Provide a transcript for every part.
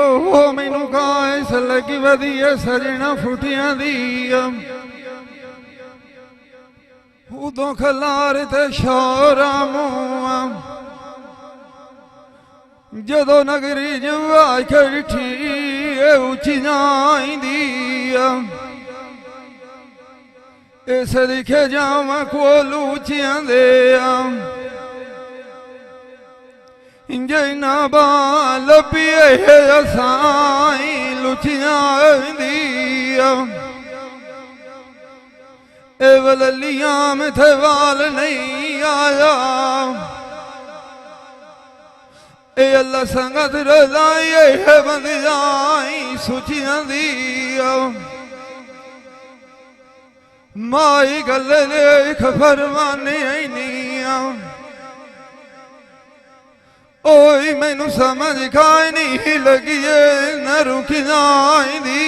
ओ मैनू कायस लगी वधिया सजना फुटियां दी उदों खलार ते शौरा मुआ जदों नगरी जवा खड़ी उची जाइंदी इस लिखे जावा कोलू उचियां दे जैना बाल पिए असाई लुचियां दी एवलियां में थे वाल नहीं आया ए अल्लाह संगत रजाई है बंद जाई सुचियां दी माई गल लेख फरमाने निया ओई मैनू समझ खाई नहीं लगी न रुकी जाइंदी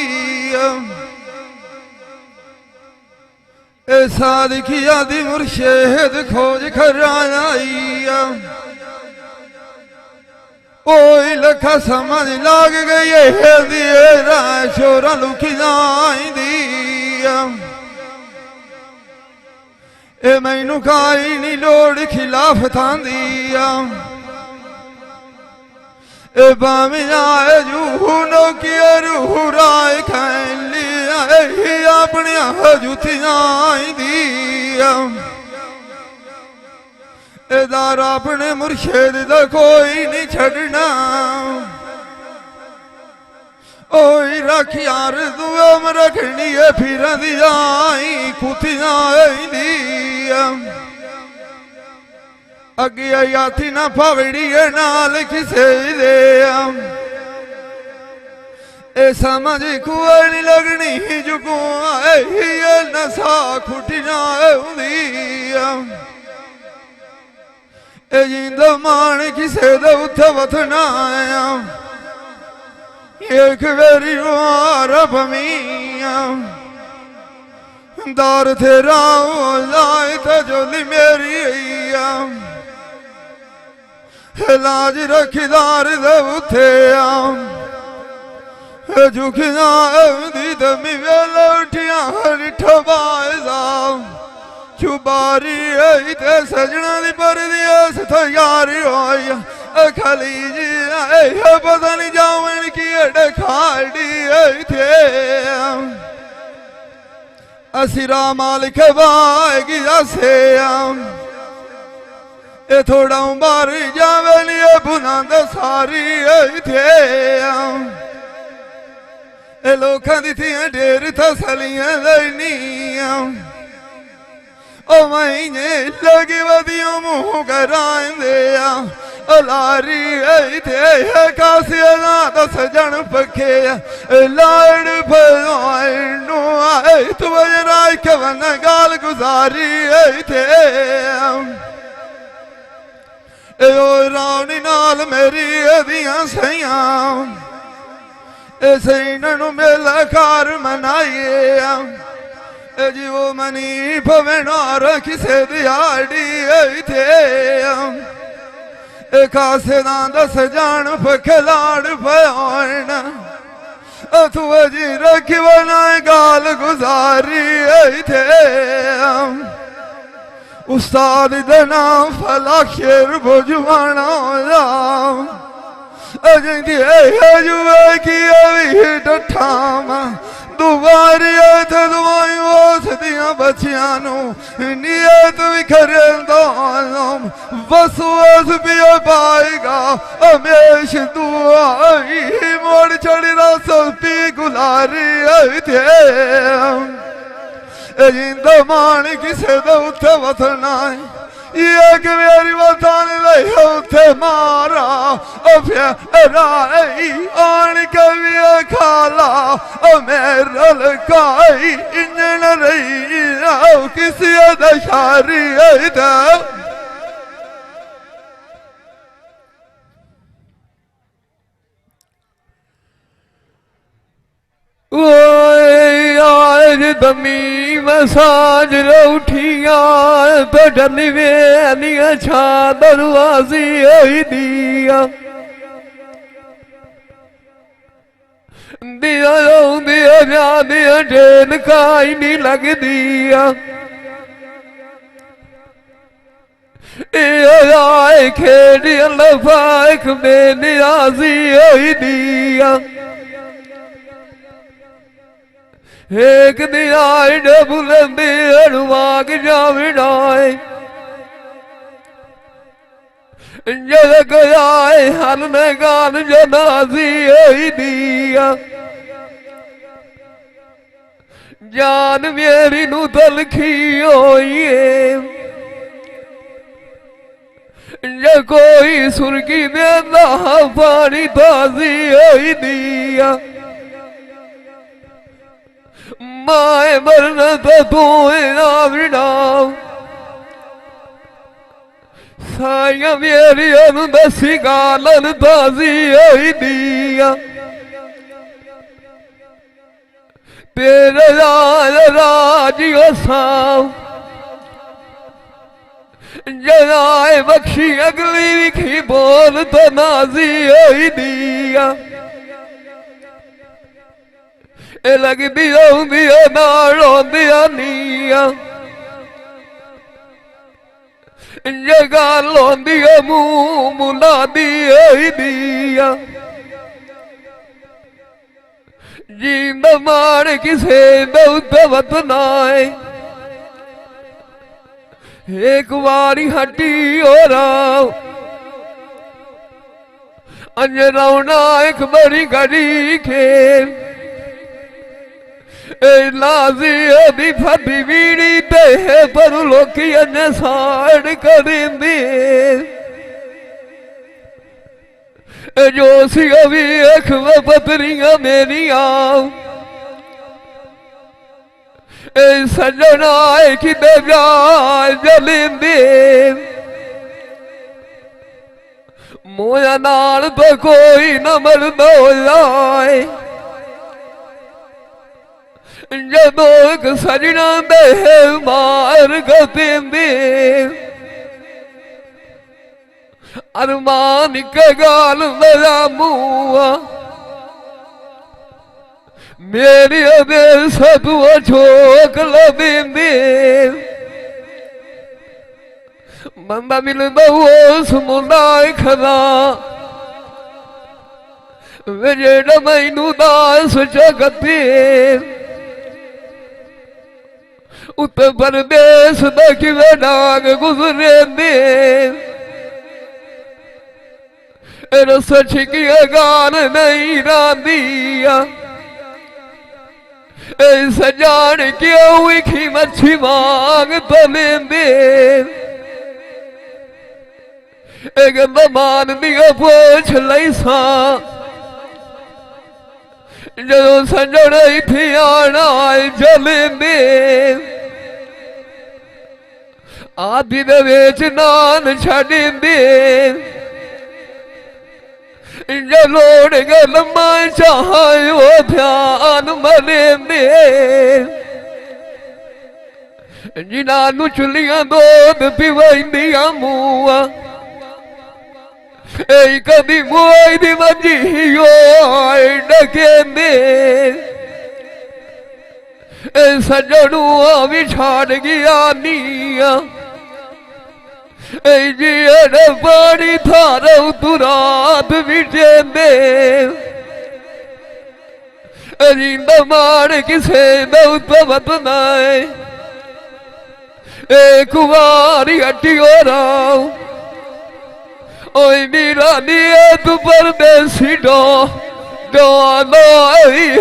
ए सादिकिया दी मुर्शेद खोज खराई ओई लखा समझ लाग गई है दिए छोरा लुकी जाइंदी ए मैनू खाई नहीं लोड़ खिलाफ थांदी ए बामिया जूनो की रूह राय खैन लिया अपने जुथियां दी दार अपने मुर्शेद दा कोई नहीं छड़ना ओई रख यार दुआम रखनी है फिर दी आई कुतियां दी अगे आयाती ना फावड़ी नाल किसे दे ए समझ कोई नहीं लगनी जुगो नशा खुटिया जिंद मान किसे दे उथे वथना एक वेरी रब मिया दार तेरा लाए तो जोली मेरी लाज रखीदार उथे झुकिया दी दमी वेल उठिया ठबाजा चुबारी ते सजना दी पर दियस तो यारी होई खली जी पता नहीं जावन की एडे खाड़ी थे असिरा मालिक बाएगी जैसे ए थोड़ा बार जावे लिए बुनंद सारी थे ए लोखां दी थी ढेर तसलियां लेनिया ओ महीने लगी वदियों मुँह करांदे लारी थे कासिया ना दस जन पखे लाड़ भनो तू राय कवन गाल गुजारी थे ओ रावनी नाल मेरी दियां सैयां सैनू मेला कार मनाइए जी वो मनी पवेनार किसे दिहाड़ी थे खासे ना दस जान पखे लाड़ पौन तू जी रखी बनाए गाल गुजारी थे उस्ताद दना फला शेर बुझवाना जुए की डठाम दुबारी थे दुआई उस दिया बच्चियां नियत भी खरे बस उस भी पाएगा हमेश दुआई मोड़ चढ़ी रस पी गुलारी थे जिंद मान किसे दे उथे वथना एक मेरी वतन ले उथे मारा राई आन कभी खाला मेरा लकाई इंजन रही किसी दशारी दमी मसाज उठिया तो डली वे छा दरवाजी दिया दिया दिया जादिया ट्रेन काई नहीं लगदी आए खेड़ी लफाक बेनियाजी होई दिया एक दिया बुलंदी अड़वाग जाविनाए जद गया हल ने गान जनाजी होई दिया जान मेरी नू तलखी होई जे कोई सुर्गी देंदा पानी ताजी होई दिया माए मरना तो तू नाम साइया मेरी दसी गालन ताजी होई दिया तेरे राजी साम जनाए बख्शी अगली विखी बोल तो नाजी होई दिया लगदी आउंदिया नाल आउंदिया नीया जगह लाउंदिया मूंह मुलादी होई दिया जींदा मार किसे दौत नाए एक बारी हटी और अंजराउना एक बड़ी घड़ी खेल लाजी अभी फटी बीड़ी ते पर लोकी अन्य साड़ करेंदे जो सी अभी अख पतरियां मेरी आओ सजना कि जलेंदे मोया नाल तो कोई न मरदा लाए जदों एक सजना दे मार गतेंदे अरमान के गाल मेरा मुआ मेरी अबे सतुआ छोक लदेंदे बंदा मिलदा उस मुंडा खदा वे जेड़ा मैनू दास जगते उत्तर प्रदेश दे डाग गुजरे रस छिकिया गान नहीं रांदिया सजान क्यों विखी मच्छी मांग तो लेंदे एक मान दिया पोछ लई सा जो सजन इथे आना जलेंदे आदि दे विच नान छड़ेंदे जे लोड़ गल मां चाहो ध्यान मलेंदे जिन्हां नूं चुलियां दूध पिवाइंदियां मूआ कदी मोई दी मंजी डकेंदे सजनू भी छाड़ गया नीया जी पानी थारो तू रात बिटेंदे रिंद मार किसे दौत बतनाए कुमारी हटी हो राव ओए मीरा निये तू परदेसी डो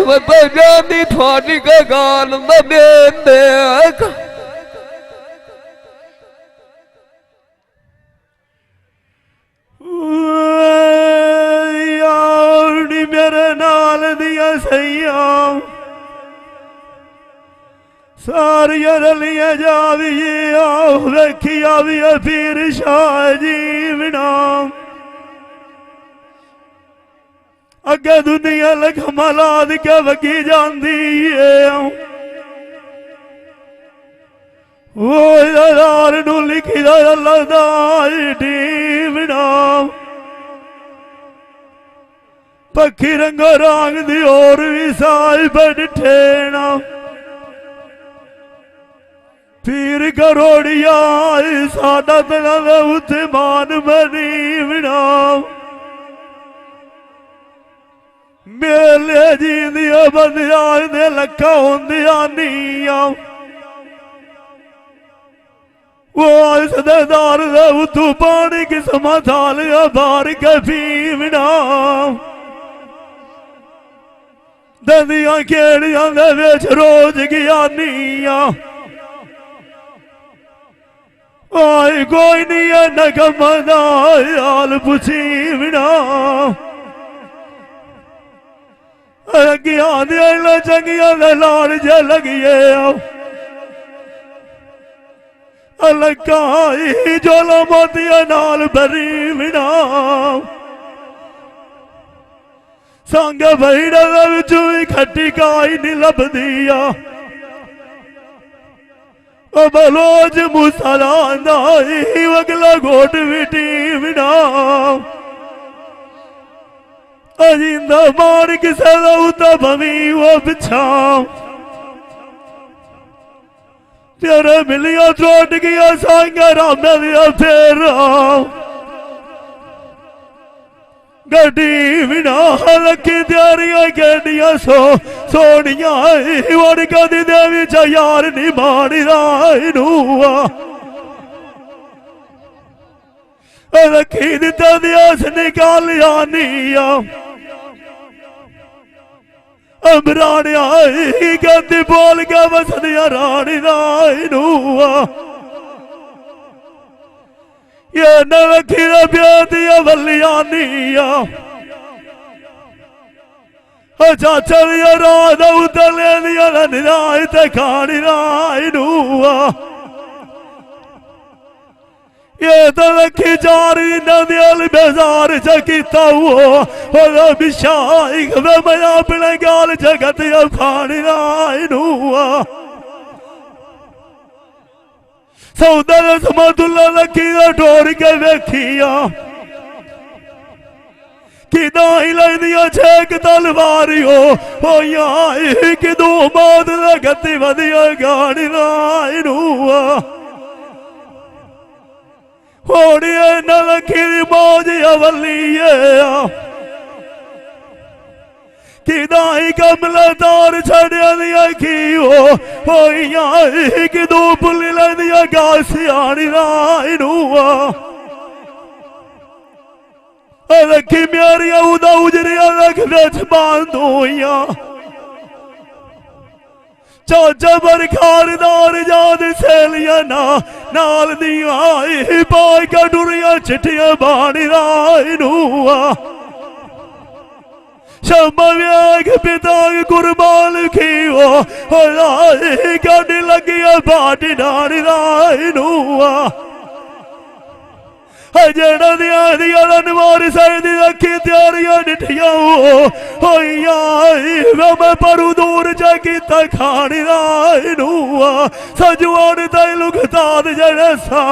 मत जानी थोड़ी का गाल मदेंदे मेरे नाल दिया सैया सारिया रलिया जाविए आओ रखिया भी पीर शाह जी नाम अगे दुनिया लखमा लाद के वगी जाती है वो यार नू लिखी अल्लाह टीम नाम पखी रंगो राग दी और भी साई बैठेना पीर करोड़िया साडा तला उते मान बनी बिना मेले जींदिया बंदिया दे लखा होंदिया नीया वो सदेदार उतू पानी किस्मा थालिया बार के पीवना दंदिया खेड़िया दे विच रोज ज्ञानिया आए कोई नहीं है नगमा दा हाल पुछीवना ज्ञान दे चंगिया दे लाड़ जे लगिए अलकाई जोला मोतिया नाल भरी बिना संग भैड़ा विचू खट्टी काई नहीं लभदिया बलोच मुसलांदा अगला गोट विटी बिना अजिंदा मार किसे उता भवी वो बिछाओ तेरे मिलिया चोट गया सांगा राम दिया फेर गड्डी बिना लखी त्यारिया गेडिया सोनिया वड़ कदी देवी च यार नी मानी रायनुआ लखी दिता दियास निकाल यानिया अमरानिया गंदी बोल के वसदिया रानी रायनुआ ये नवखी ब्यादिया वलियानिया चाचा दिया रात उतले दिया निराय ते खानी रायनुआ ये तो लखी चार नदियाल बेजार चकिता हुआ बिशाई मैं अपने गाल जगत खानी रायनुआ सौदा समतुल्ला लखी डोर के वेखिया कि दाई लगदिया छेक तलवारी हो यहाँ कि दो बात लगती वधिया गानी रायनुआ होड़िए न लखी मौज अवलिए कि दाई कमला तार छड़िया दिया की हो यहाँ कि दो पुली लगदिया गासियानी रायनुआ लखी मेरिया उदा उजरिया लख बिच बांधोइया चाचा बरखारदार याद सहेलिया नाल दिया पाई का डुरिया चिट्ठिया बाणी रायनुआ शम्मा व्याग पिता कुर्बान की गाड़ी लगी बाटी डाणी रायनुआ जेड़ा दिया दिया नवारी साई दी रखी त्यारियां डिठिया मैं परू दूर जाकी खानी रायनुआ सजवान तई लुगताद जड़े सा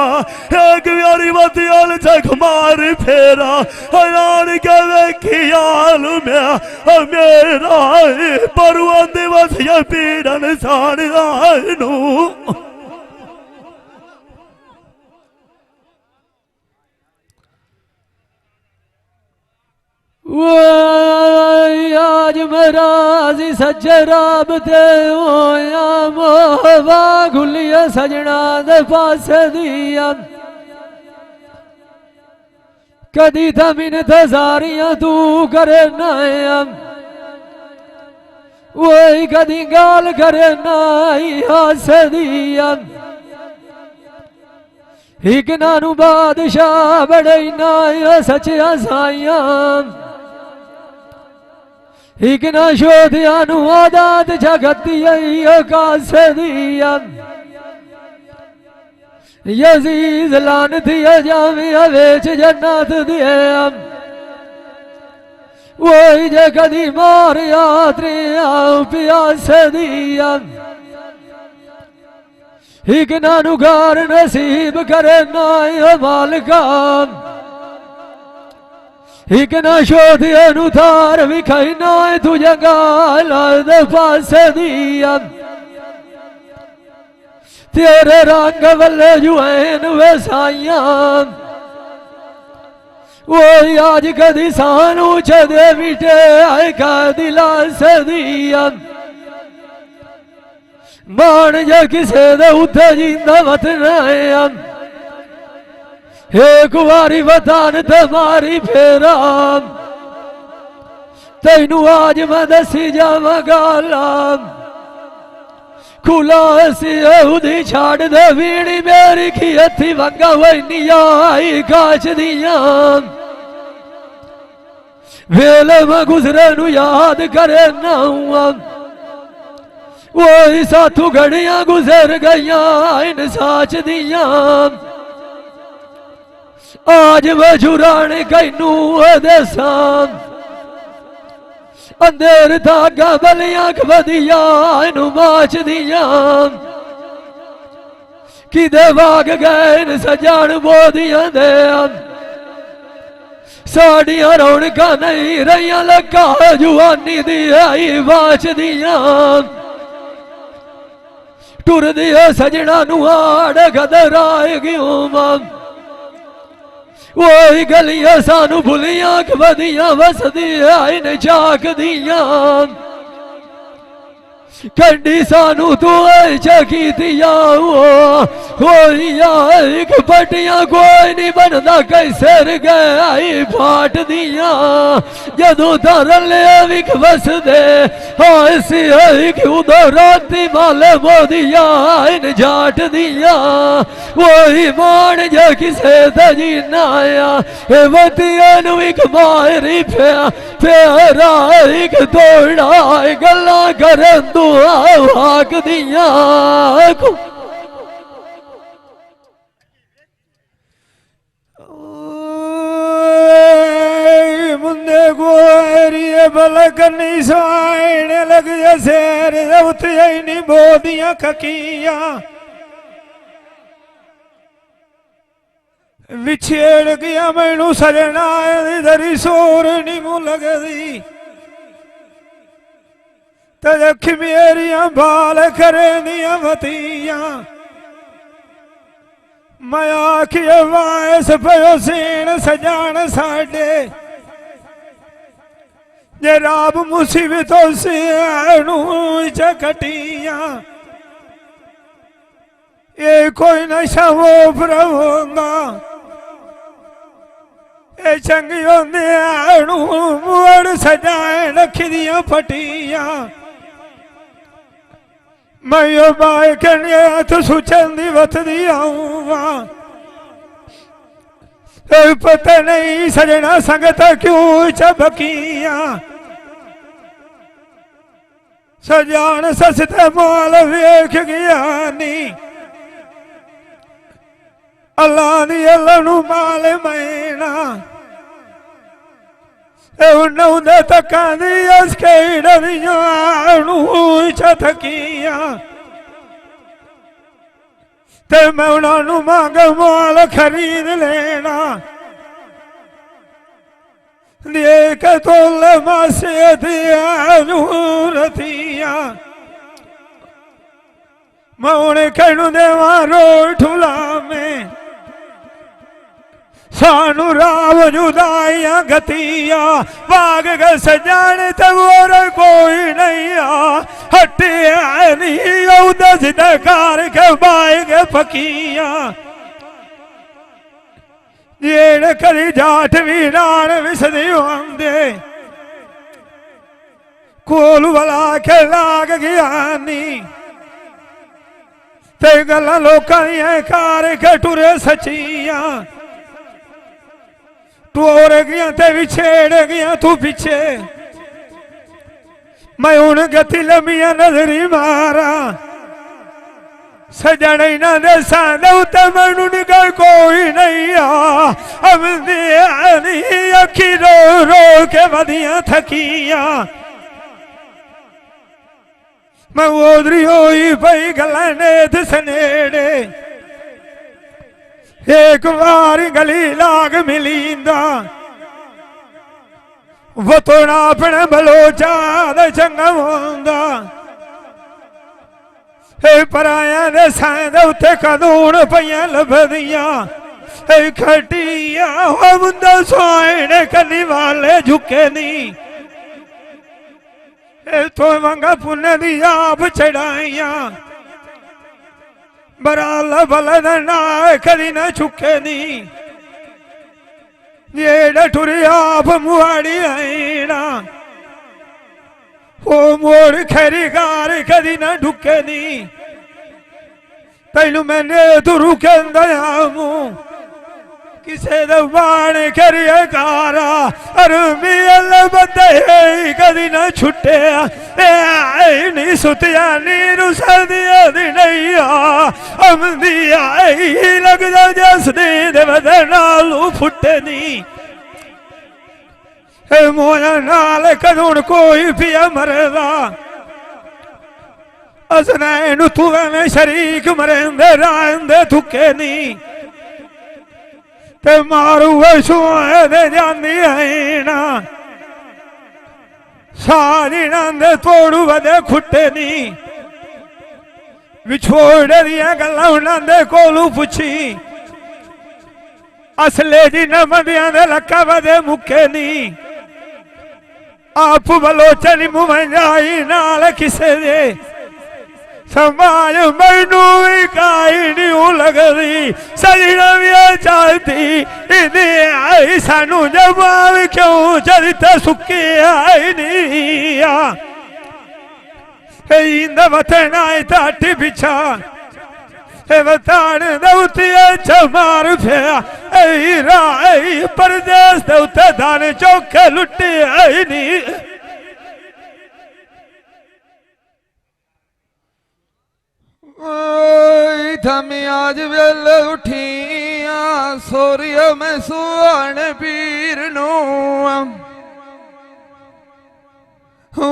एक प्यारी मती आल चख मार फेरा हैरान के वेखी आल मेरा परू आंदे वसिया पीड़न सानी रायनू आज महाराज सजराब ते होया मोहवा घुलिया सजना दे पास दिया कदी थमिन थजारियां तू करे नाया वही कदी गाल करे नाई हास दिया एक नानू बादशाह बड़े नाया सचिया साइया एक ना शोधिया आदात जगती कासदिया यजीज लान दिया जामिया वेच जन्नत दिया वही जे कदी मार यात्रिया प्यास दिया एक नानू गार नसीब करे नाय मालिका एक ना शोधिया नु थार विखाई ना तू जंगाल दे पासे दिया तेरे रंग वल्ले जुएन वसाइया वो आज कदी सानू छदे बिटे आए कदी लास दिया मान जा किसे दे उथे जिंदा वतन आया एक बारी वतन तुम्हारी फेरा तेनू आज मैं दसी जावा गाला खुला सी उदी छाड़ दे वीणी मेरी की हथी वंगा वैनिया आई काच दिया वेले में गुजरे नु याद करे ना वही साथू घड़ियां गुजर गईया इन साच दिया आज मैं छुराने कैनू देसा अंधेर धागा बलियां खबदिया इनू माच दिया कि दे भाग गए सजान बोदियां दे साड़ियां रौनका नहीं रहिया लगा जुआनी दी आई बाच दिया टुर दिया सजना नुआड़ गदराए क्यों वही गलियां सानू भुलियां खबदियां वसदियां इन चाक दिया कंडी सानू तू चकी दिया एक पटियां कोई नहीं बनता कैसे गए फाट दिया जदों धर लिया विक बस दे उधर राती माले मोदिया इन जाट दिया वही मान जा किसे दजी ना आया वतिया नु एक मारी फेरा एक दौड़ा गल्ला करन तू भाग दिया मुंदे गोरिए बलक नहीं साइने लग जैसे नहीं बोदियां खकिया विछेड़ गया मैनू सजना दरी सोर नहीं मुँह लगदी तख मेरिया बाल करे दिया बतिया मैं आखिए वायस पयो सीन सजान साडे जे राब मुसीबतों से चकटिया ये कोई नशा वो प्रभुंगा ये चंगी होंदे मुड़ सजाए रखी दिया फटिया मैं यो बाय कन्या तो सुचंदी वतदी आऊंगा पता नहीं सजना संगत क्यों चबकिया सजान सस्ते माल वेख गया नी अल्लाह दी अल्लाह नु माल मैना उन्होंने तका थकिया ते मैं उन्होंने मांग माल खरीद लेना देख तोल मासे दिया मैं उन्हें कहूँ देवा रोठुला में सानू राव जुदाइया गतिया बाग ग सजाने तोर कोई नहीं हटे नहीं दस दकार के बाए गे फकिया जेड़ करी जाट भी नान विसदी आंदे कोल वाला के लाग गया नी ते गल्लां लोकां दियां कार के टुरे सचिया टोर गया ते विछेड़ गया तू पीछे मैं उन गति लमिया नजरी मारा सजन ना देसा मैनू निकल कोई नहीं अखी रो रो के वधिया थकिया मैं ओदरी होई पई गला नेत सनेड़े एक बार गली लाग मिलींदा ਵਤੋਣਾ ਆਪਣੇ ਬਲੋਚਾਂ ਦੇ ਚੰਗਾ ਹੁੰਦਾ ਇਹ ਪਰਾਇਆਂ ਦੇ ਸਾਂ ਦੇ ਉੱਤੇ ਕਾਨੂੰਨ ਪਈਆਂ ਲੱਭਦੀਆਂ ਇਹ ਖਟੀਆਂ ਹੋ ਮੁੰਡਾ ਸੋਹਣੇ ਕੰਨੀ ਵਾਲੇ ਝੁਕੇ ਨਹੀਂ ਇਹ ਤੋਂ ਮੰਗਾ ਪੁੰਨ ਦੀ ਆਪ ਚੜਾਈਆਂ ਬਰਾਲਾ ਬਲਦ ਨਾ ਕਦੀ ਨਾ ਝੁਕੇ ਨਹੀਂ ਜਿਹੜਾ ਟੁਰਿਆ ਆਪ ਮੁਹਾੜੀ ਆਈਣਾ ਉਹ ਮੋੜ ਖਰੀਗਾਰ ਕਦੀ ਨਾ ਢੁਕੇ ਨਹੀਂ ਤੈਨੂੰ ਮੈਨੇ ਦੁਰੂ ਕਹਿੰਦਾ ਆਮੂ ਕਿਸੇ ਦਾ ਬਾਣ ਕਰਿਆ ਕਾਰਾ ਅਰਮੀ ਅੱਲ ਬੰਦੇ ਕਦੀ ਨਾ ਛੁੱਟਿਆ ਐ ਨਹੀਂ ਸੁਤਿਆ ਨੀ ਰੁਸਦੀਆਂ ਦੀ ਨਹੀਂ ਆ ਅਮਦੀ ਆਈ ਲੱਗਦਾ ਜਸ ਦੇ ਵਦਨ ਨਾਲੂ ਫੁੱਟੇ ਨਹੀਂ ਇਹ ਮੋਇਆ ਨਾਲ ਕਦੋਂ ਕੋਈ ਪਿਆ ਮਰਦਾ ਅਸਨਾ ਨੂੰ ਤੂੰ ਐਵੇਂ ਸ਼ਰੀਕ ਮਰੇਂਦੇ ਰਾਂਦੇ ਥੁੱਕੇ ਨਹੀਂ ਤੇ ਮਾਰੂ ਸੋਏ ਦੇ ਜਾਂਦੀ ਹੈ ਸਾਰੀ ਨੰਦੇ ਤੋੜੂ ਵਦੇ ਖੁੱਟੇ ਨਹੀਂ ਵਿਛੋੜੇ ਦੀਆਂ ਗੱਲਾਂ ਉਹਨਾਂ ਦੇ ਕੋਲੋਂ ਪੁੱਛੀ ਅਸਲੇ ਦੀ ਨਮਦਿਆਂ ਦੇ ਲੱਕਾ ਵਦੇ ਮੁੱਕੇ ਨਹੀਂ ਆਪ ਬਲੋਚਨ ਮੂੰਹ ਜਾਈ ਨਾਲ ਕਿਸੇ ਦੇ ਸਮਾਜ ਮੈਨੂੰ ਵੀ ਕਾਈ ਨਹੀਂ ਲੱਗਦੀ ਸਜਣਾ ਵੀ ਚਾਹਤੀ ਇਹਦੇ ਆਈ ਸਾਨੂੰ ਜਵਾਬ ਕਿਉਂ ਚਰਿਤ ਸੁੱਕੀ ਆਈ ਨਹੀਂ ਆ ਇੰਦ ਵਤਨ ਆਈ ਤਾਟੀ ਪਿਛਾ ਇਹ ਵਤਾਨ ਦੇ ਉੱਤੇ ਚਮਾਰ ਫਿਆ ਇਹ ਰਾਈ ਪਰਦੇਸ ਦੇ ਉੱਤੇ ਦਾਨ ਚੌਕੇ ਲੁੱਟੀ ਆਈ ਨਹੀਂ थमी आज वेल उठिया सोरिया में सुहान पीर नू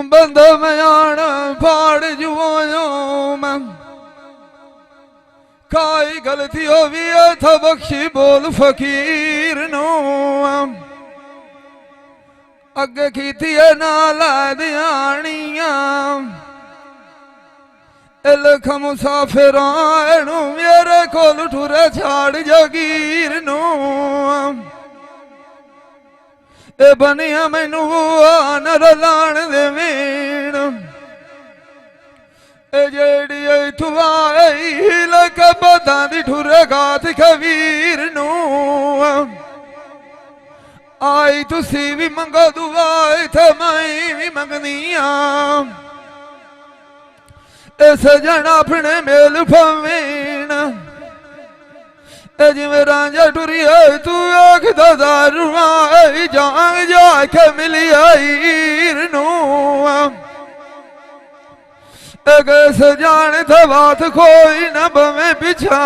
बंद में आन फाड़ जुओ में काई गलती हो भी था बख्शी बोल फकीर नू अगे की नाला दियानिया लख मुसाफिर मेरे कोल ठुरे छाड़ जगीर नू ए बनिया मैनू नर लाण दे वीण ए जेड़ी तू आई लख बदा दी ठुरे गात खवीर नू आई तुसी भी मंगो दुआ थे मैं भी मंगनिया सजन अपने मेल फवीन जिमें रांझा टुरी तू आख दारुआ जांग जाके मिली आई सजान था बात कोई न बवे पिछा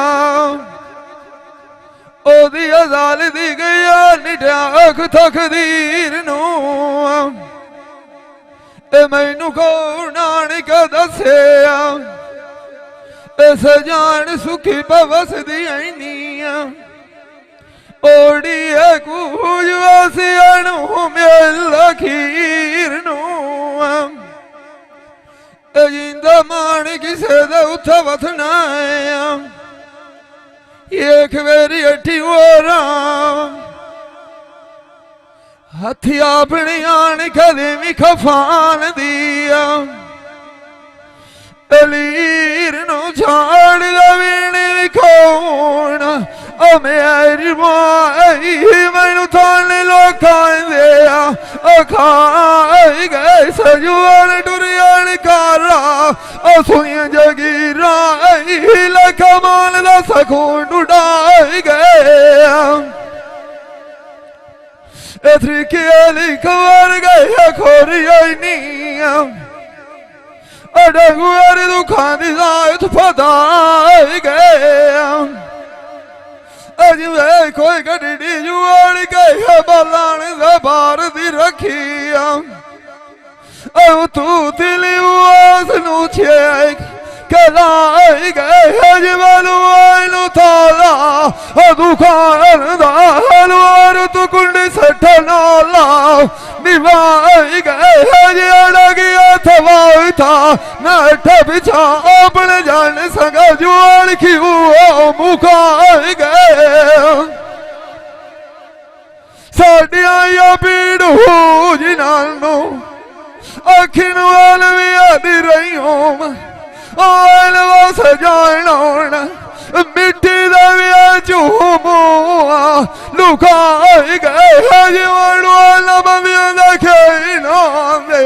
ओदी अजाल दी गया निटाख तकदीर नू मैनू को नानक दसिया सजान सुखी पवस दिया ओड़ी है कूज वासिया मिल खीर जिंदा मान किसे दे उथा वथना एक वेरी अठी ओरा हथी अपनी आन कदे भी खफान दिया अलीर नो छाड़ दवीण कौन मेरी माई मैनू थाने लोकां दिया खाई गए सजवान टुरियान कारा सुइयां जगीरा लख माल दा सकून उड़ाई गए खबर गए खोरी डंगुआर दुखा दी जायत फदाई गए अज वे कोई गड्डी जुआड़ गए बलान बार दी रखी तू तिली उस नू छे कलाई गए हजवालू थाला दुकान दालवार तू कुंड सठ नाला लुकाई गए अड़गिया थवा था नठ बिछा अपने जान संग जुआन खिऊ मुकाई गए साडिया पीड़ हो जिन्हों अखिन वाल भी आदि रही हूं सजाना मिट्टी दविया चूमुआ लुकाई गए जीवन बंदियों देखे नामे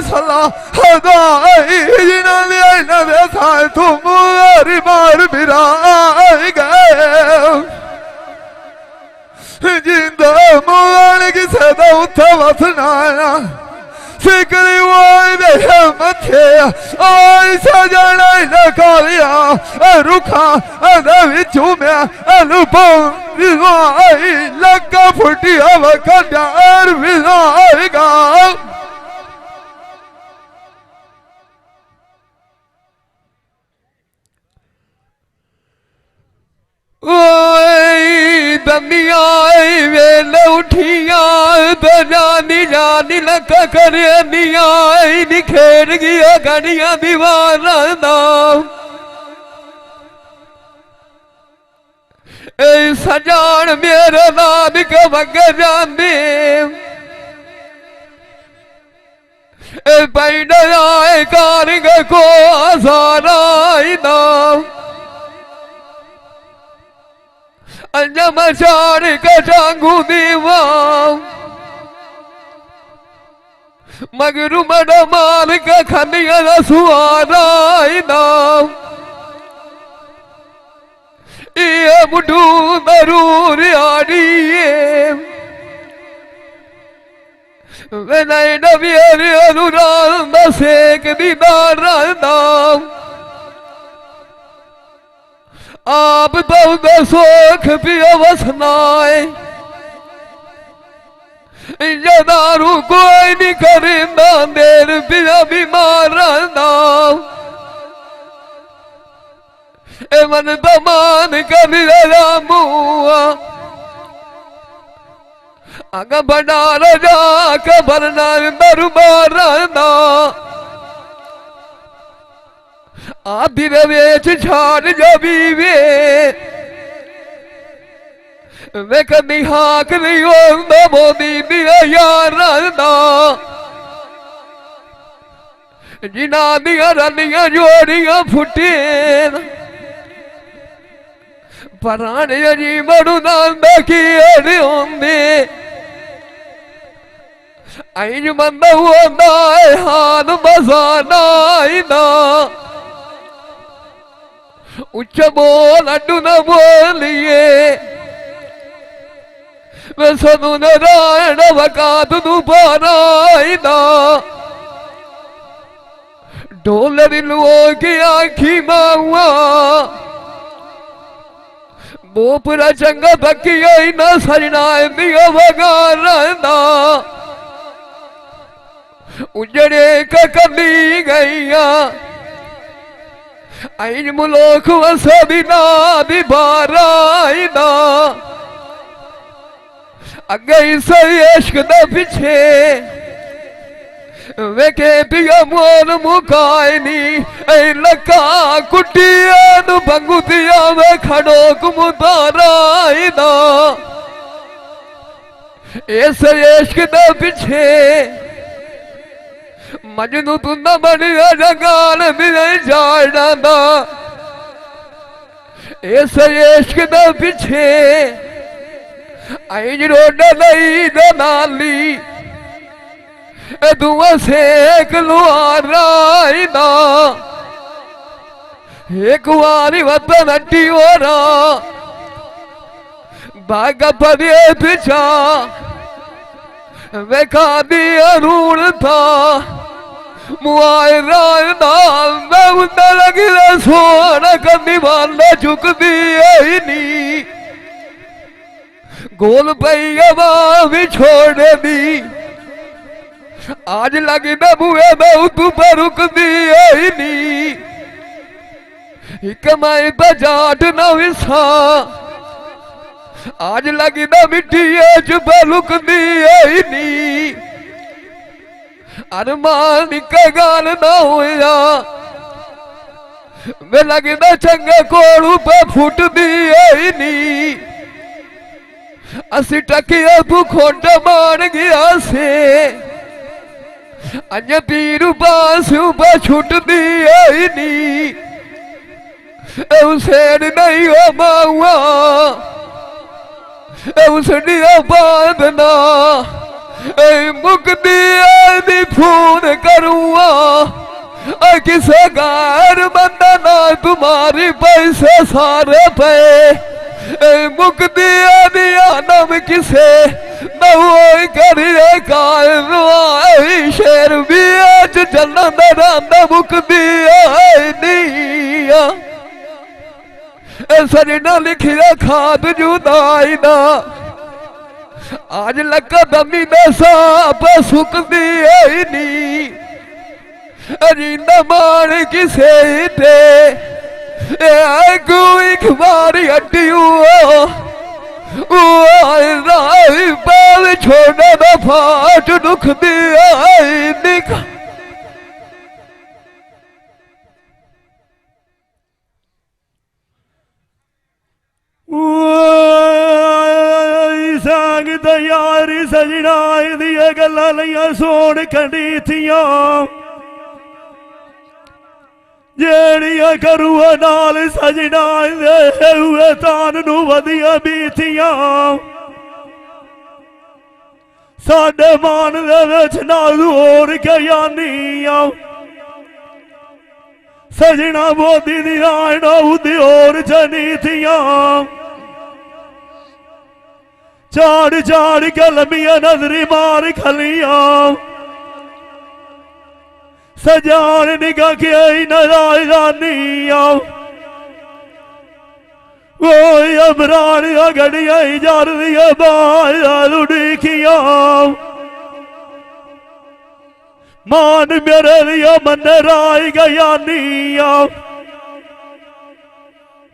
सला हदाई जिन्होंने था तुम मार बिराई गए जिंदा मुआन किसे दा उत्थे वसना फिक्री वायदे मथे आई सजना नकालिया रुखा विचू में अनुपम विवाई लगा फुटिया वकर विवाएगा दमिया वेल उठिया जानी जानी लका करिया निखेर गया गड़िया दीवार सजान मेरे नाम के बग जाने पैड आए कारग को आसारा अंजम चार कटांगू दीवा मगरू मड़ा माल का खनिया सुआरा ये मुठू मरूर आड़िए वेनाई नबियर अनुराग सेक दीदार आप तो सोख पियो वसनाए दारू कोई नहीं करिंदा देर पिया बीमार मन तमान कर मुआ अग बड़ा रजा कबरना दरबार आदि वेच छाड़ जबी वे कभी हाक नहीं होंदा मोदी दिया यार जिना दिया रनिया जोड़िया फुटे पराने जी मरु नंद की अड़े होंदे आई बंदा होंदा हाथ बसाना उच्च बोल अड्डू न बोलिए वे सनु नारायण वकात तू पारायदा ढोल दिलुओं की आखी मावा बोपरा चंगा बकिया न सजना दिया वगारदा उजड़े का कमी गईया आई मुलोक वसदिना दिबाराइना अगई से इश्क द पिछे वेके पिया मोन मुकायनी ऐ लका कुटिया नु बंगुतिया वे खड़ो कुमुताराइना ऐसे इश्क द पिछे मजनू तू न बढ़िया जगाल मिले जाना ऐसे इश्क द पिछे आई रोड नहीं नाली दुआ सेक लुआराइना एक वारी वतन अट्टी ओरा बाग पदे पिछा वेखा दिया रूण था मुआए राय नाल मैं उन्ना लगी सोना करनी वाला झुक दिए नी गोल पैया भी छोड़ दी आज लगी न बुए तू पर रुक दिए नी एक माई जाट न विसा आज लगी ना मिट्टी च लुकदी आई नी अरमान के गाल ना होया वे लगदा चंगे कोलू पे फुटदी आई नी असी टकिया भुखोट मान गया से अज तीर पास पे छुटदी आई नी उसेड़ नहीं हो माऊआ उसनिया बांधना मुकदी आदि फोन करूँगा किसे गैर बंदना तुम्हारी पैसे सारे पे मुकदी आदि आनम किसे नवोई करिए कायरवाई शेर भी आज चलना दराना मुकदी आई निया सजना लिखिया खाद जुदाई ना आज लका दमी में साप सुकदी आई नी अजींदा मान किसे थे कोई खबारी हड्डी राई पाव छोड़ने ना फाट दुख दी आई निका संगत यारी सजना दिया गल्लां लईयां सोन कंडी थियां जेड़ियां करूआ नाल सजना दे हुए तान नू वधिया बीतियां साडे मान दे विच नाल होर कयानियां सजना बोधी दी आण उदी होर जनी थियां चाड़ चाड़ के लंबिया नजरी मार खलियां सजान निगाह के आई नारायनिया वो अमरान घड़िया जार दिया बाया लुड़िया मान मेरे लिया मन राय गयानिया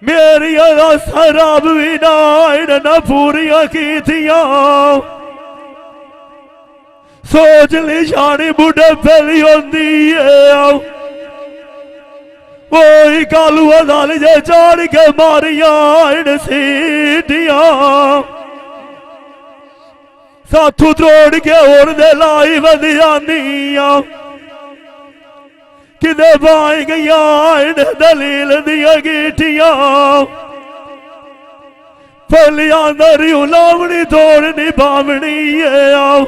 मेरी शराब भी नाइन न पूरिया की थिया सोच ली शानी बुढ़े फैली होती है वो कालू दाल जे चाड़ के मारिया इन सीटिया साथू त्रोड़ के और दे लाई वधियानिया किदे पाई गया इन दलील दिया गीटिया फलिया दरी लावनी तोड़नी बावनी है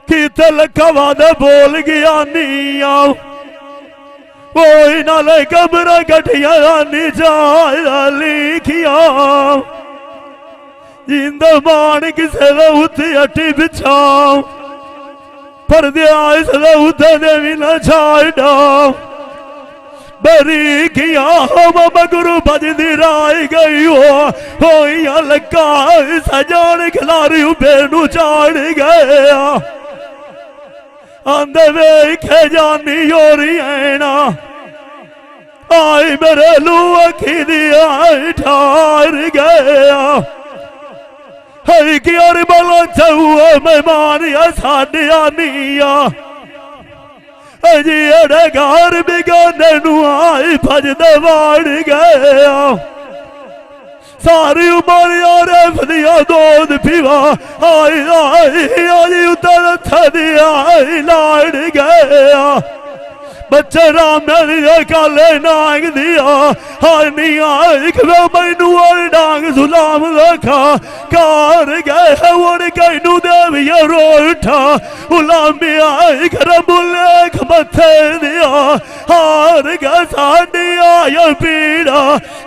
किते लखवा दे बोल गया निया वो नाले कमरा गठिया नी जाया लिखिया जिंद मान किसे उते अटी बिछाओ पर दिया इसले उते दे भी न छाड़ा बरी किया मगरू बजदी राय गई हो या लगा सजान खिलारी बेनू चाड़ गया आंदे वेखे जानी होरी ऐना आई मेरे लू अखी दिया ठार गया है कि और बोलो चौआ मेहमान या साढ़े आनिया अजी अड़े घर बिगाने नू आई भजदे वाड़ गया सारी उमर यार फदिया दूध पीवा आई आई आई उतर थदिया आई लाड़ गया बच्चे राम काले नांग दिया हानी आई मैनू डांग जुलाम रखा कार गए उड़ कैनू देविया रो उठा उलामी आई घर बुलेख मथे दिया हार गए साड़ी आया पीड़ा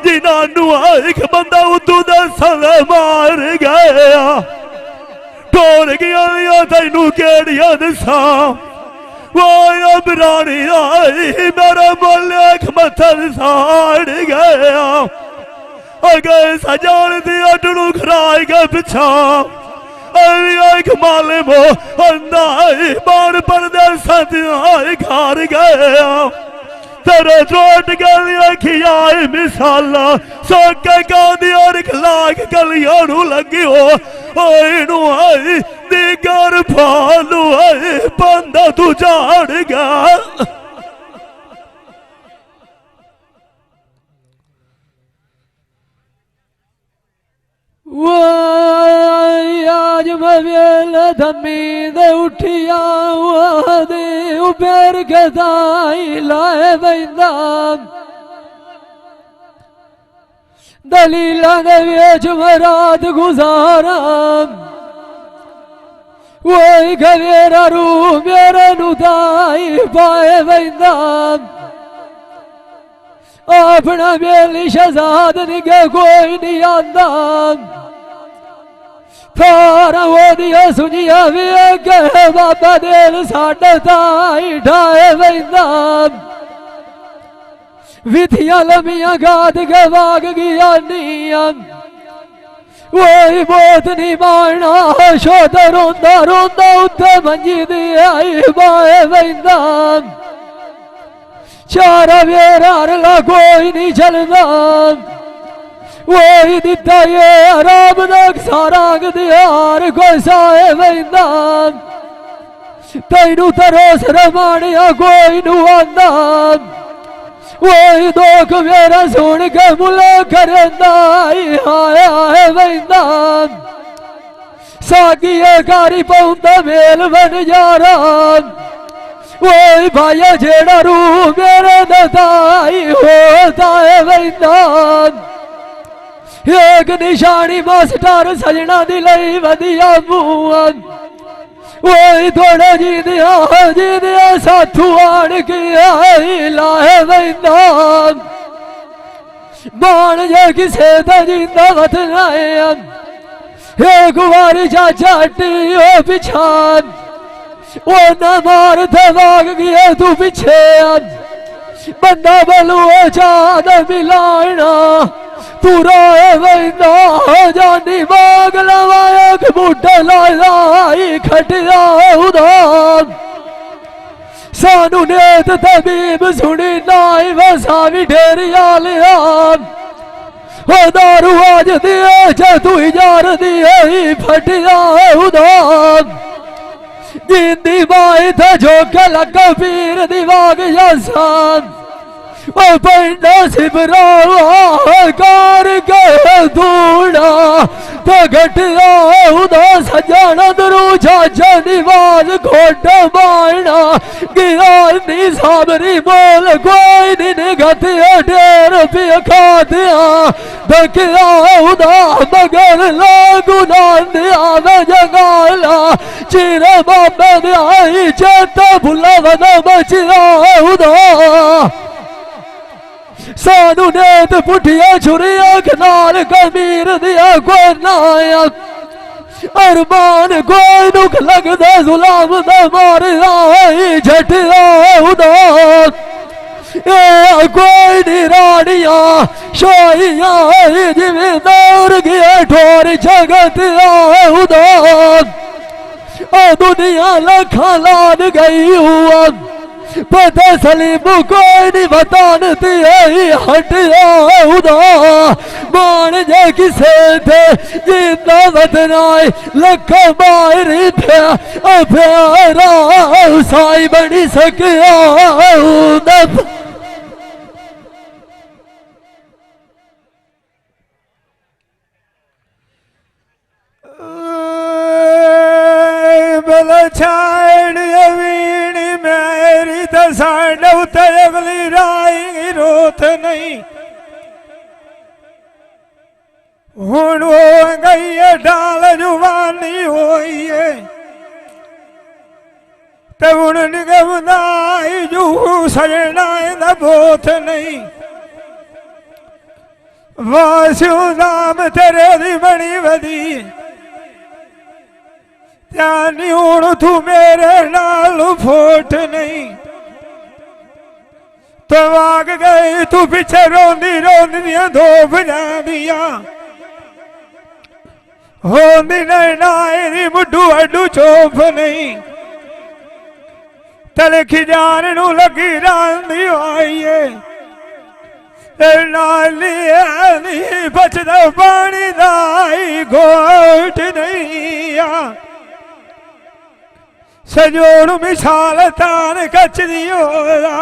जिन्होंने आई बंदा उदू दसल मार गया टोर गया तेनू केड़िया दसा वो अमरानी आई मेरा मुल्क मथल साड़ गया गए सजान दिया टू खराई के पिछा माले मो अंदाई बार परदेसा आई घर गया तेरे चोट गलियां खियाए मिसाला सोके गांधी और खलाक गलियां नू लगी हो ओए नू आई दिगर फालू आई बंदा तू झाड़ गया आज मवेल धमी दे उठिया दे उपेर के दाई लाए बैदा दलीला दे बेच रात गुजारा वही गवेरा रू मेरे नुदाई पाए बैदा अपना बेली शहजाद निगे कोई नहीं आंदा थारा वो दिया सुनिया भी कहे बाबा दिल साढ़े ताई ढाए बैदा विधिया लमिया गाद के वाग गया नियम वही बहुत नहीं मारना शोध रोंदा रोंदा उत्ते मंजी दी आई बाए बैदा चारा वेरार ला कोई नहीं चलता वही दिता ये आराम तक सारा दियार कोई साए बैदा तैनू तरोस रमानिया कोई नू आंदा वही दोख मेरा सुन के मुला करदा हाय हाय बैदा सागी कारी पौंदा मेल बन जा रहा वही भाई जेड़ा रू मेरे दाई होता है बैदा एक निशानी मास्टर सजना दी लई वधिया बुआ वही थोड़े जी दिया साथू आन के आई लाए बैदा मान जे किसे दा जिंदा वतना एक बारी चाचा टी ओ पिछान वो न मार थे भाग गए तू पीछे बंदा बलुओ चाद मिलाना तू रोए बैदा जानी बाग लवाया कि बूटे लाई खटिया उदार सानू नेत तबीब सुनी नाई वसा भी ढेरिया लिया दारू आज दिए चे तू जार दिए फटिया उदार जिंदी बाई था झोंके लगा पीर दिवाग यसान ओ पंडा सिबरा कार के धूड़ा तो घटिया उदा सजाना दरू चाचा निवाज खोट बायना गिरा नी साबरी बोल कोई नहीं घटिया ढेर पिया खा दिया धकिया उदा मगर लागू दान दिया वे जगाला चिरे बाबे दिया चेता भुला वना बचिया उदा सानू नेत पुठिया छुरिया खनाल कमीर दिया कोई नाया अरमान कोई दुख लगदा जुलाम दा मारिया झटिया उदास कोई नी रानिया शोइया जिमें दौड़ गया ठोर जगत उदास दुनिया लखा लाद गई हुआ पता सलीम कोई नहीं बतानती हटिया उदा मान जे किसे थे जिंदा बदनाए लख मारी प्यारा साई बनी सकिया बल छाड़ अवीणी मेरी तो साढ़े उते अगली राई रोत नहीं हुण हो गई है डाल जुबानी होई है ते हुण निगमदाई जू सजना दा बोथ नहीं वास्यू दाम तेरे दी बड़ी वदी ध्यानी हूं तू मेरे नाल फोट नहीं तो आग गई तू पिछे रोंदी रोंदी दो बजादिया होंदी नैनाए दी मुड्डू अड्डू चोप नहीं तलखी जान नू लगी रांदी होइए नाली नहीं बचदा पानी दाई घोट नहीं आ सजोड़ मिसाल तान कचदी होया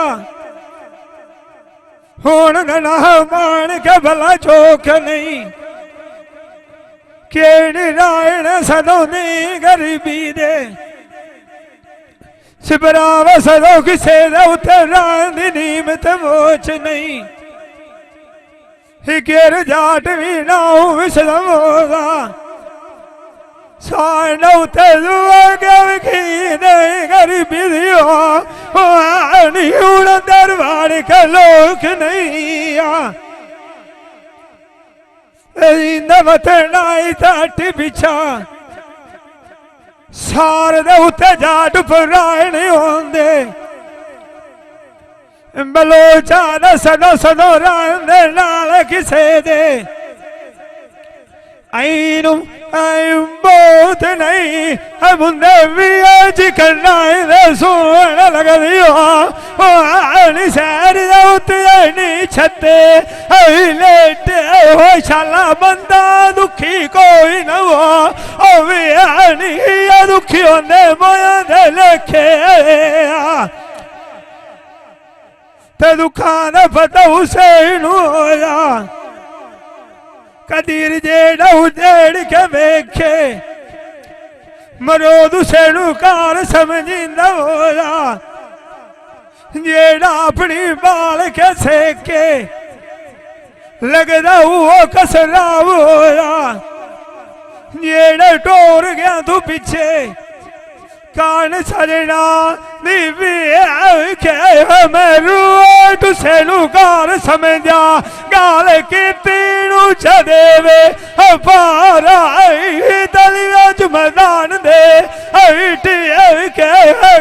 हुण ना मान के भला चौक नहीं केड़ी रायण सदों दी गरीबी दे सिबरावा सदों किसे दा उत्ते रांदी नीमत मोच नहीं हिकेर जाट भी नाऊ विसलम होगा सानौ तेलुआ गवखी नहीं गरीबी दियो आनी उड़ दरबार का लोक नहीं आ इंदमत नाई ताटी बिछा सार दे उत्ते जाट पुराण होंदे बलोचा दा सदो सदो रांदे नाल किसे दे आईनू आईम बहुत नहीं मुंदे भी आज करना है सोना लगा दियो आनी सारी दावत नहीं छते आई लेटे हो शाला बंदा दुखी कोई न हो ओ भी आनी या दुखी होने मोया दे लेखे ते दुखा दा पता हुसैन होया कदीर जेड़ा उजेड़ के वेखे मरोद हुसैनू कार समझींदा होया जेड़ा अपनी बाल के सेके लगदा वो कसराव होया जेड़ा टोर गया तू पीछे कान सजना दीवी मेरू हुसैनू कार समझा गाल की तीनू चदेवे पारा दलिया च मैदान दे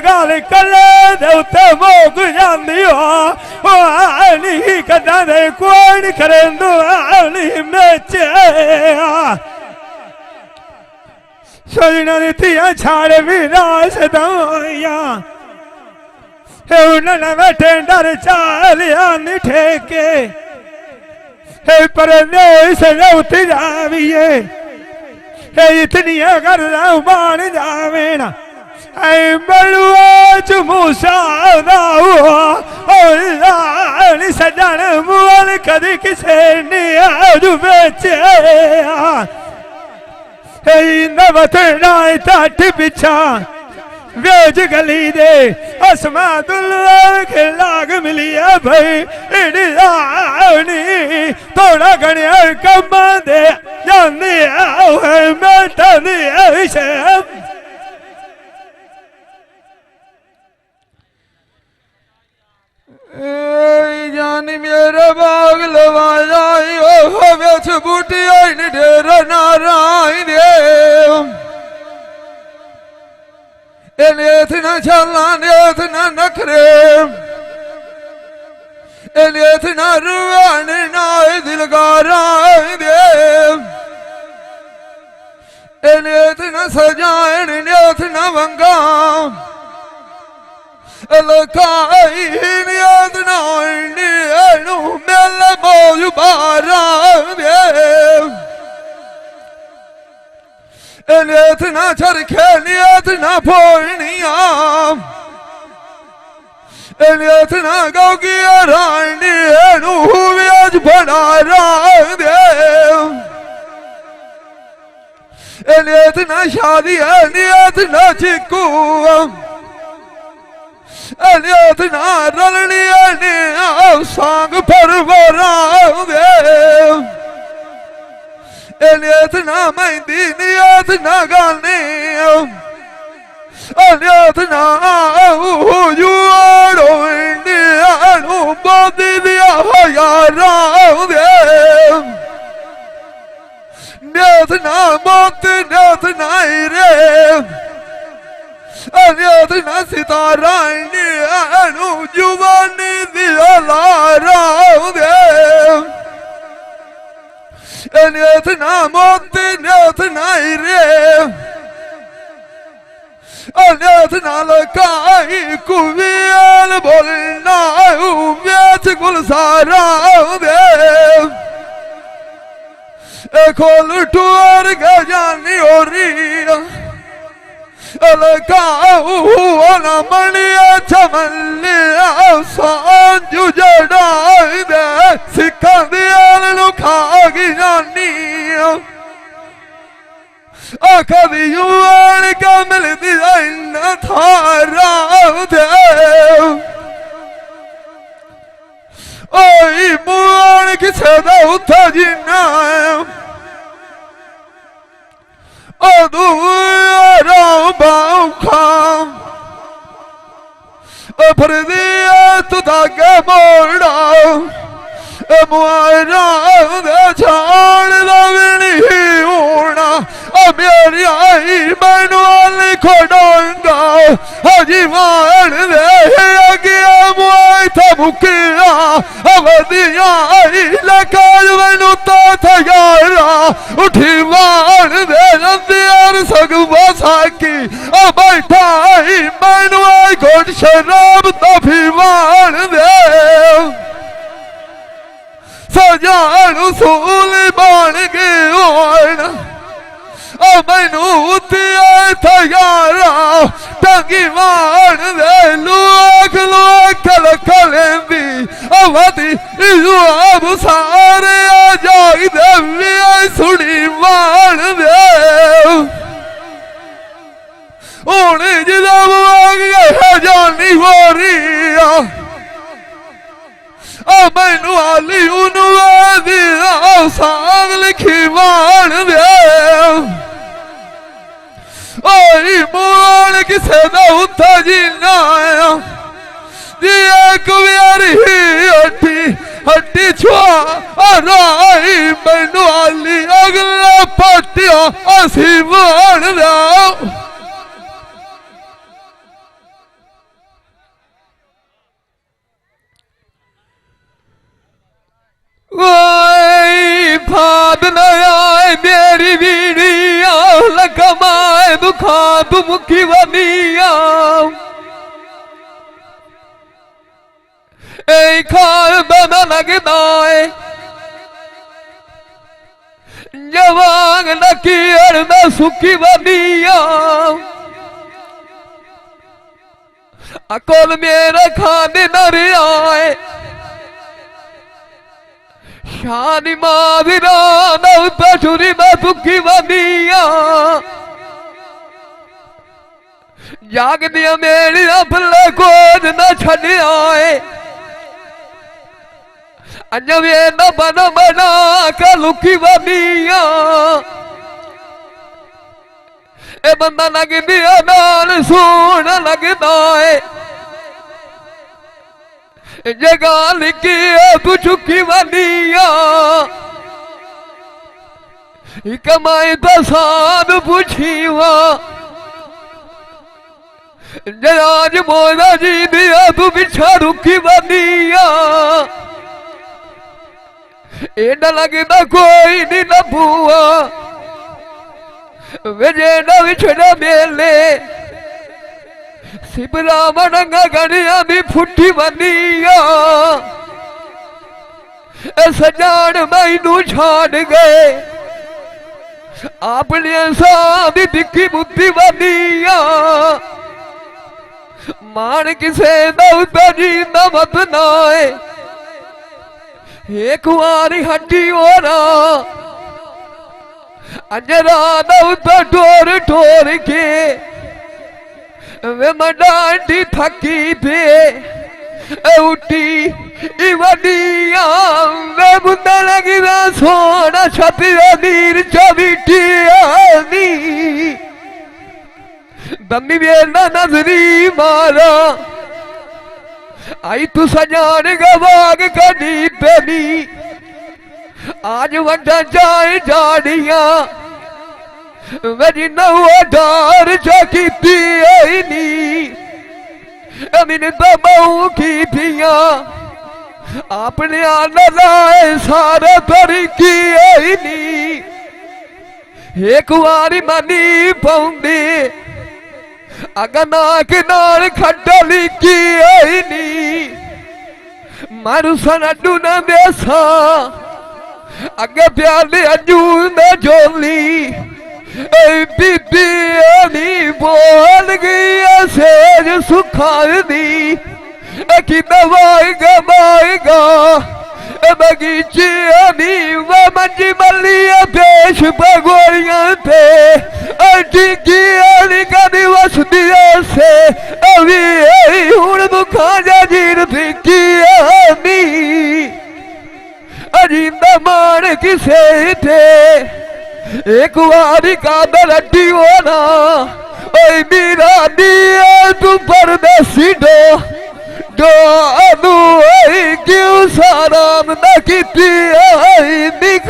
गाल कले दे उत्ते मोक जांदी हो आनी कदा दे कोई करेंदू आनी मेचे सोजना दिया छाड़ भी रास दया उन्होंने बैठे डर चालिया ठेके परदेश उठी जाविए इतनी कर मान जावे ना बलुआ च मूसा सजन मुअल कदी किसे नहीं बेचे नवत नाई तट पिछा वेज गली दे असमा दुल्ला के लाग मिलिया भाई इड़ी थोड़ा गणिया कमा दे जानी बेटा शम जानी मेरे बाग लवाया बेच बूटी ढेर नारायण देव नेथ न चला नेथ न नखरे नेथ न रुआन नाय दिलगारा देव नेथ न सजान नेथ न वंगा लखाई नियत नायनु मेल बोझ बारा देव नेथ ना चरखे नियत ना फोनिया नेथ ना गौगी रानी आज बना देव नेथ ना शादी नियत ना चिक्कू नियत ना रलनी सांग परवरा देव नियत ना मेहंदी नियत ना गाने नियत ना जोड़ो बोदी दिया यारा देव नियत ना मौत नियत ना रे नियत ना सितारा जुबानी दिया लारा देव नियत ना मौत नियत ना रे बलियत नाल काई कुवियल बोलना वेच गुलसारा दे खोल टूर गजानी ओरी अलकाऊ न मणिया चमलिया सांजू जड़ाई दे सिखा दियाल लुखागी जानी कभी युवान का मिलती इन थारा दे ओई मुआन किसे दा उठा जीना अधूरा बाउखा पर दिया तू ताके मोड़ा मुआरा दे छाड़ लवनी होना मेरी आई बनवाली खोड़ूंगा हजी मान दे गया मुआई था मुकिया अवधिया आई लकाज बनू तो थयारा उठी मान दे नंदियार सगुआ साकी बैठा आई बनवाई घोट शराब तो भी मान दे सजान सूल बन गए मैनू उतिया थयारा टंगी मान दे लुआख लुआख लख लेंदी अवधि अब सारे आ जाई देवी सुनी मान दे हूं जब जानी हो रही मैनू आली सांग लिखी मान दे ओई मुआन किसे दा उठा जीना जी एक व्यारी हट्टी हट्टी छुआ राई मैनू आली अगला पटिया असी मान दे फाद नया मेरी बीड़िया लकमाए दुखा तुम की वनिया खाल बना लगता है जवान नकीर न सुखी वनिया अकोल मेरा खाने न रियाए शानी माविरा नौता चुरी न दुखी वनिया जाग दिया मेरी अपने कोज न छड़िया अंजवे न बना बना का लुकी वनिया ए बंदा लग दिया नाल सोन लगदा है जगह लिखी तू चुकी वनिया कमाई तो साध पूछीवा जराज मोदा जी दिया तू पिछा रुकी वनिया एडा लगदा कोई नहीं न बुआ विजय न विछड़ा मेले सिबरा मडंगा गणिया भी फुटी वनिया सजान मैनू छाड़ गए अपनी साधी दिखी बुद्धि वनिया मान किसे दौता जी न बदना एक वारी हड्डी ओरा अंजरा दौता टोर टोर के वे मडांडी थकी पे उठी इवनिया वे बुंदा लगी ना सोना छतिया नीर चबिटियानी दमी वेना नजरी मारा आई तू सजान गवाग कदी पेनी आज वड्डा जाए जाड़िया मेरी नवा डार चकी नी मैंने तो बहु की पिया अपने आना लाए सारा तरीकी नी एक बारी मनी पाउंदी अगना के नाल खड्डली की आई नी मारू सनडू न देसा अगे प्याले अजू न जोली बीबी नी बोल गई सेज सुखा दी कि दवाएगा बगीचे नी व मंजी मलिया पेश पगोरियां पे टिकी कदी वसदिया से अभी हूं मुखा जा जीर थी नी अजिंदा मान किसे थे एक बारी कादर अड्डी होना ओए मेरा दिया तू परदेसी दो अनु क्यों सारा न किती आई निक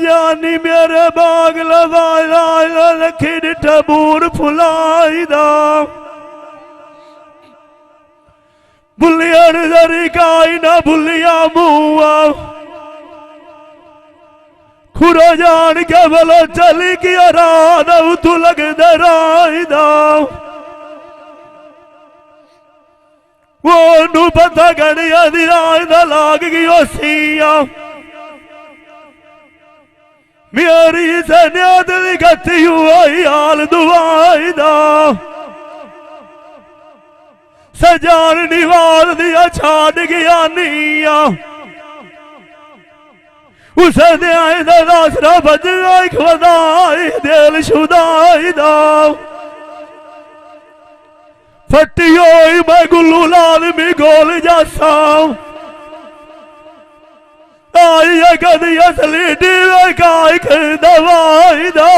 जानी मेरे बाग लवाया लखी टबूर फुलाई दा बुलिया नजरी काई ना बुलिया मुआ खुरा जान के बोलो चली की रात तू लग दराई दा वो नू पता गड़िया दी रात लाग गई सिया मेरी सनियत दी गति हुई हाल दुआई दा सजान निवार दिया छाड़ गया निया उस न्याय दा रासरा बजना खुदाई दिल शुदाई दा फटी होई मैं गुल्लू लाल में गोल जासा आई कदी असली डीवे काय दवाई दा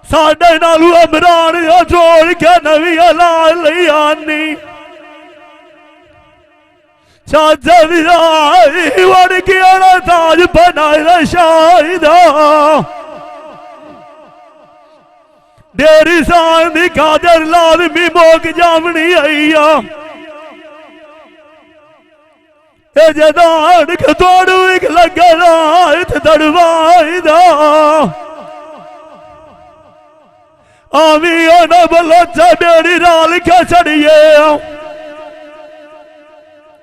साडे नालू अमरान जोड़ के नवी लाल लई आनी चाचा विराई वड़ के ताज बनाए शाहिदा डेरी सान दी कादर लाल मी मोक जामनी आईया जदान तोड़ू एक लगना इत दड़वाई दा आवी ना बलोचा मेरी राल के चढ़िए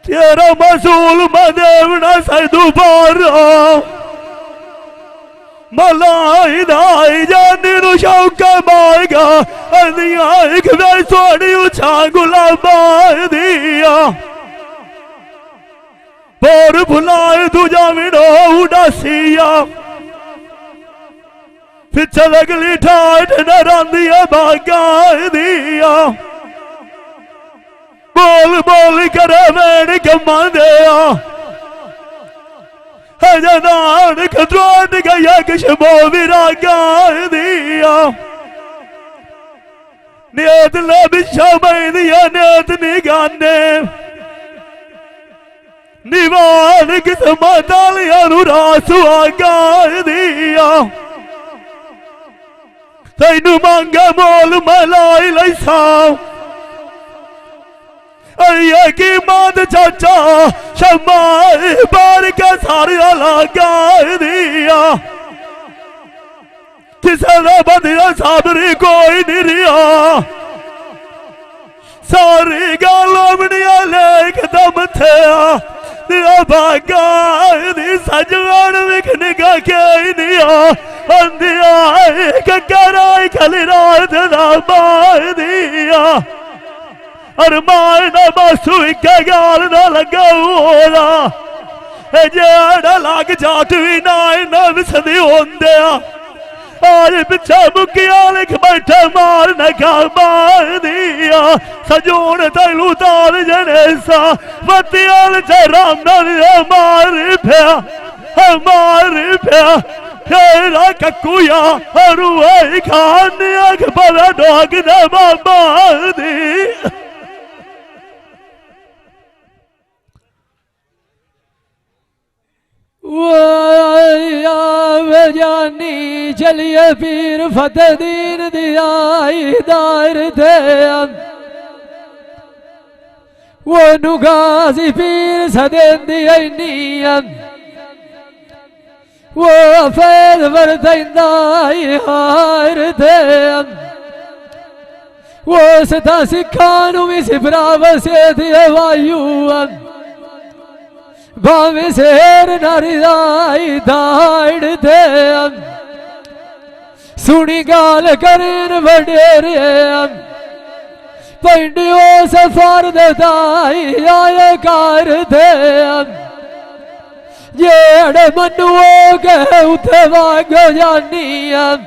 तेरा मसूल मदेवना सैदू पार मलाई दाई जानी नु शौक माएगा अंदिया एक वे सोनी उछा गुलाबा दिया बोर भुलाए तुझा मिनो उदासिया फिर लगली ठाठ नरांदिया भागा दिया बोल बोल कर वेड़ कमा दिया हजनान खद्रोट गया किशबो विरागा दिया नियत लबिशा मैं दिया नियत निगाने निवान किस्मत अनुरास आगा दिया तैनू मांगा मोल मलाई लैसा अये की माद चाचा शमाई बार के सारिया लगा दिया किसे ने बदिया साबरी कोई नहीं रिया सारी गालों मनिया लेक दम थे दिया भागा दी सजवान विखने का क्या नहीं अंधिया एक कराई खली रात ना मार दिया और मार ना बसु एक गाल ना लगा जेड़ा लाग जाट भी ना विसदी होंदे आज पिछा मुकिया लिख बैठे मार नखा मार दिया सजोन तैलू तार जनेसा मतियाल राम मार पिया तेरा ककुया हरुए खाने अखबार डॉग ने मार दी जानी चलिए पीर फतेह दीन दिया दायर थे वो नुगाजी पीर सदेंदी नीयम वो फैल वर्तइंदाई हार देम वो सता सिखानु मिस ब्रावसे देवायुम भावे शेर नरिदाई दाड़ देम सुनी गाल करेन वडेरियम पंडियो सफर दाई आय कार देम जेड़ मनुओ के उठे वागो जानियम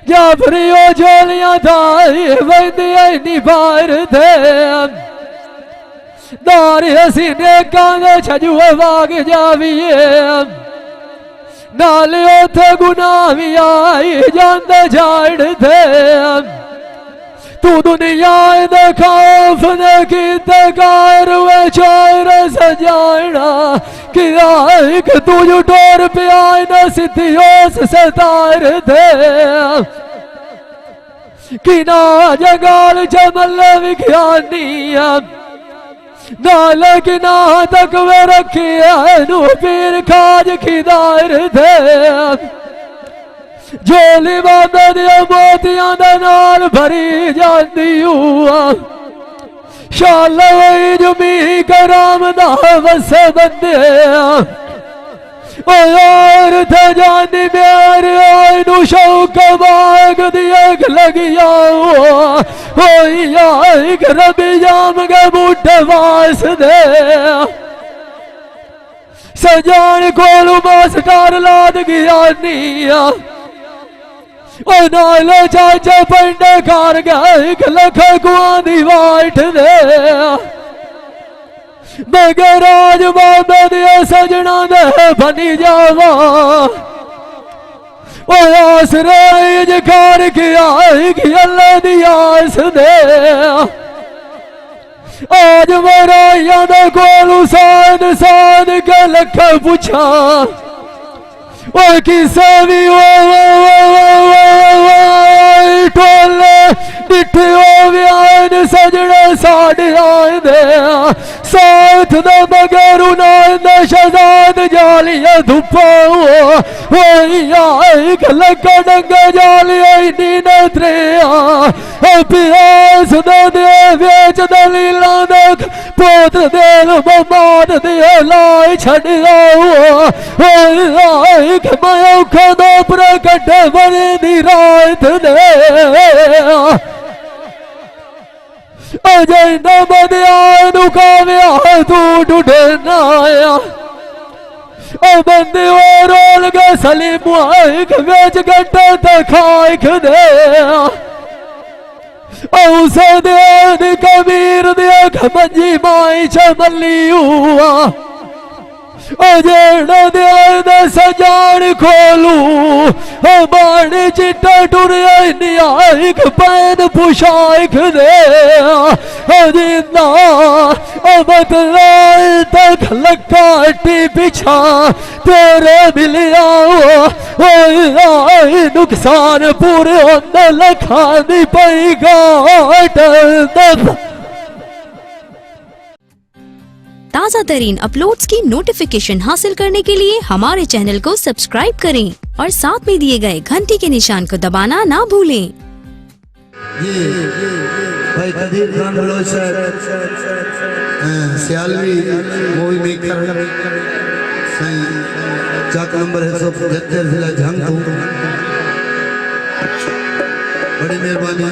जाफरियो जोलियां दाई वंदिया निबार देम दारी हसीने कांगे छजुए वाग जावियम नाले उठे गुनाह आई जांदे जाड़ देम तू दुनिया दे खौफ ने की तकार वे चोर सजाना कि आए कि तुझ टोर पे आए न सिद्धियों से तार दे कि ना जगाल जमल विज्ञानिया नाल कि ना तक वे रखिया नु पीर खाज खिदार दे जोली बाबे दिया मोतियां दे नाल भरी जांदी हुआ शाल वही जुमी कराम दा वसे बंदे ओ यार थे जानी मेरे आय नु शौक बाग दिया लगिया ओ यार रबी जाम के बूटे वास दे सजान कोलू मास्टर लाद गया निया ओ नाले चाचा पंडे कार गए लख गुआ दी वाइट दे मगर राज बाबे दिया सजना दे बनी जावा ओ आसरे कार किया अल्लाह दी आस दे आज मेरा याद कोलू साध साध के लख पूछा ओ किसे भी टोले डिठे व्यान सजने साढ़े आए दे साथ दे मगरू नांद शहजाद जालिया धुपा एक लक डंगा जालिया नीना त्रेया प्यास दे बेच दलीला देख पोत्र देल बमाद दे लाई छड़िया एक मैं खदो प्रकट बने दी रात दे अजय न बदिया नुकाव्या तू टूटे नाया बंदे रोल गे सलीम एक बेच गट्टा तखाई खदे उसे दे कबीर दे मंजी माई चमली हुआ जेड़ा दे सजान खोलू बाण चिट्टा टुरिया एक पैन पुशाइक दे जिंदा बतलाए तक लकाटी पिछा तेरे मिलिया नुकसान पूरे होंदे लखा दी पई गाट ताज़ा तरीन अपलोड्स की नोटिफिकेशन हासिल करने के लिए हमारे चैनल को सब्सक्राइब करें और साथ में दिए गए घंटी के निशान को दबाना ना भूलें। ये भाई कदीर खान बलोचर सियालवी मूवी मेकर सही चाक नंबर है 175 जिला झांगू बड़ी मेहरबानी